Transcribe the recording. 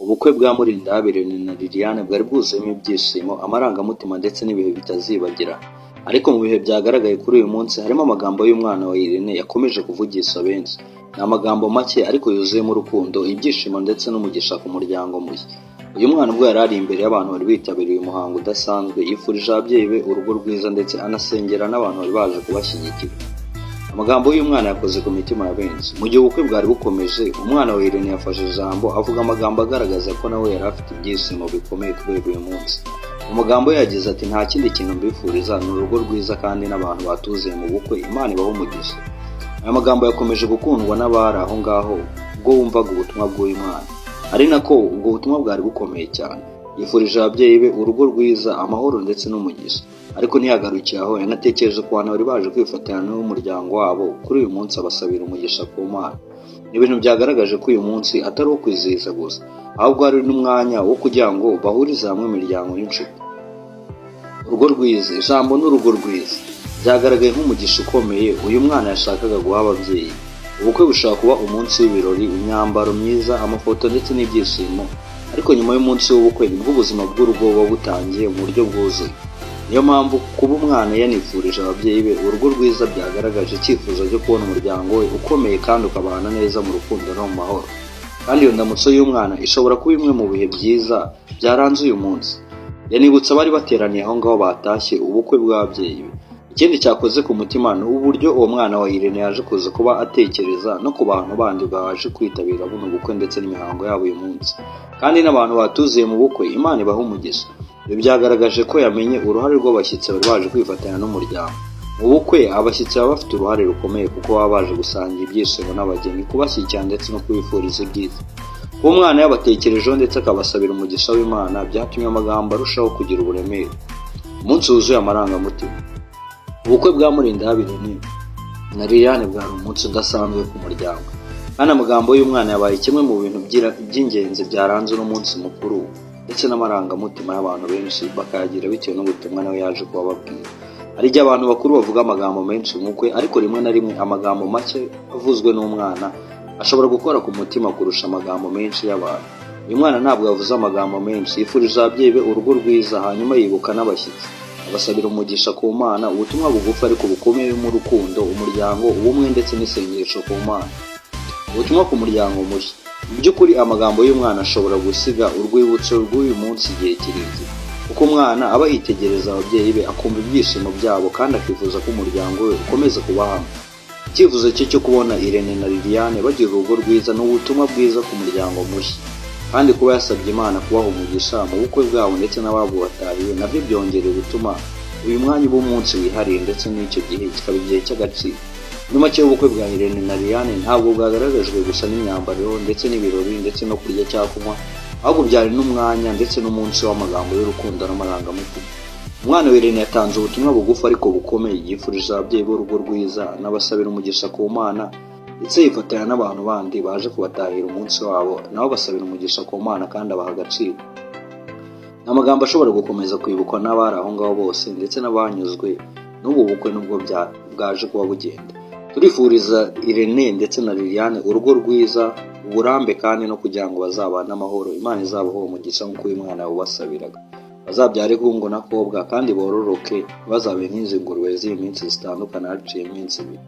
Ubukwe bwa Murindahabi na Liliane bwari bwuzuyemo ibyishimo, amarangamutima ndetse n'ibihe bitazibagira. Ariko mu bihe byagaragaye kuri uyu munsi harimo amagambo y'umwana wa Irene yakomeje kuvugisha benshi. Ni amagambo make ariko yuzuyemo urukundo, ibyishimo ndetse n'umugisha ku muryango mushya. Uyu mwana ubwo yari ari imbere y'abantu bari bitabiriye umuhango udasanzwe, yifurije ababyeyi be urugo rwiza ndetse anasengera n'abantu bari baje kubashyigikira. Amagambo y'umwana yakoze ku mitima ya benshi. Mu gihe ubukwe bwari bukomeje, umwana wa Irene yafashe ijambo avuga amagambo agaragaza ko nawe yari afite ibyishimo bikomeye kubera uyu munsi. Mu magambo ye yagize ati nta kindi kintu mbifuriza ni urugo rwiza kandi n'abantu batuzuye mu bukwe, Imana ibahe umugisha. Aya magambo yakomeje gukundwa n'abari aho ngaho ubwo bumvaga ubutumwa bw'uyu mwana, ari nako ubwo butumwa bwari bukomeye cyane. Yifurije ababyeyi be urugo rwiza, amahoro ndetse n'umugisha. Ariko ntiyagarukiye aho, yanatekereje ku bantu bari baje kwifatanya n'umuryango wabo kuri uyu munsi abasabira umugisha ku Mana. Ni ibintu byagaragaje ko uyu munsi atari uwo kwizihiza gusa, ahubwo ari n'umwanya wo kugira ngo bahurize hamwe imiryango n'inshuti. Urugo rwiza, ijambo n'urugo rwiza byagaragaye nk'umugisha ukomeye uyu mwana yashakaga guha ababyeyi. Ubukwe bushobora kuba umunsi w'ibirori, imyambaro myiza, amafoto ndetse n'ibyishimo, ariko nyuma y'umunsi w'ubukwe nibwo ubuzima bw'urugo buba butangiye mu buryo bwuzuye. Niyo mpamvu kuba umwana yanifurije ababyeyi be urugo rwiza byagaragaje icyifuzo cyo kubona umuryango we ukomeye kandi ukabana neza mu rukundo no mu mahoro. Kandi iyo ndamutso y'umwana ishobora kuba imwe mu bihe byiza byaranze uyu munsi. Yanibutsa abari bateraniye aho ngaho batashye ubukwe bw'ababyeyi be. Ikindi cyakoze ku mutima ni uburyo uwo mwana wa Irene yaje kuza kuba atekereza no ku bantu bandi baje kwitabira buno bukwe ndetse n'imihango yabo uyu munsi. Kandi n'abantu batuzuye mu bukwe, Imana ibahe umugisha. Ibi byagaragaje ko yamenye uruhare rw'abashyitsi bari baje kwifatanya n'umuryango. Mu bukwe abashyitsi baba bafite uruhare rukomeye kuko baba baje gusangira ibyishimo n'abageni, kubashyigikira ndetse no kubifuriza ibyiza. Kuba umwana yabatekerejeho ndetse akabasabira umugisha w'Imana byatumye amagambo arushaho kugira uburemere. Umunsi wuzuye amarangamutima. Ubukwe bwa Murindahabi na Liliane bwari umunsi udasanzwe ku muryango. Kandi amagambo y'umwana yabaye kimwe mu bintu by'ingenzi byaranze uno munsi mukuru, ndetse n'amarangamutima y'abantu benshi bakayagira bitewe n'ubutumwa nawe yaje kubabwira. Hari igihe abantu bakuru bavuga amagambo menshi mu bukwe, ariko rimwe na rimwe amagambo make avuzwe n'umwana ashobora gukora ku mutima kurusha amagambo menshi y'abantu. Uyu mwana ntabwo yavuze amagambo menshi, yifurije ababyeyi be urugo rwiza, hanyuma yibuka n'abashyitsi, abasabira umugisha ku Mana. Ubutumwa bugufi ariko bukomeye mu rukundo, umuryango, ubumwe ndetse n'isengesho ku Mana. Ubutumwa ku muryango mushya. Mu by'ukuri amagambo y'umwana ashobora gusiga urwibutso rw'uyu munsi igihe kirekire, kuko umwana aba yitegereza ababyeyi be, akumva ibyishimo byabo kandi akifuza ko umuryango we ukomeza kuba hamwe. Icyifuzo cye cyo kubona Irene na Liliane bagira urugo rwiza ni ubutumwa bwiza ku muryango mushya. Kandi kuba yasabye Imana kubaha umugisha mu bukwe bwabo ndetse n'ababubatahiwe, nabyo byongerera gutuma uyu mwanya uba umunsi wihariye ndetse n'icyo gihe kikaba igihe cy'agaciro. Muri make ubukwe bwa Irene na Liliane ntabwo bwagaragajwe gusa n'imyambaro ndetse n'ibirori ndetse no kurya cyangwa kunywa, ahubwo byari n'umwanya ndetse n'umunsi w'amagambo y'urukundo n'amarangamutima. Umwana wa Irene yatanze ubutumwa bugufi ariko bukomeye, yifurije ababyeyi b'urugo rwiza, n'abasabira umugisha ku Mana, ndetse yifatanya n'abantu bandi baje kubatahira umunsi wabo, nabo basabira umugisha ku Mana kandi abaha agaciro. Ni amagambo ashobora gukomeza kwibukwa n'abari aho ngaho bose ndetse n'abanyuzwe n'ubu bukwe nubwo bwaje kuba bugenda. Turifuriza Irene ndetse na Liliane urugo rwiza, uburambe kandi no kugira ngo bazabane amahoro. Imana izabaho umugisha nk'uko uyu mwana yawubasabiraga. Bazabyare hungu na kobwa kandi bororoke, bazabe nk'izi ngurube z'iyi minsi zitandukana haciye iminsi ibiri.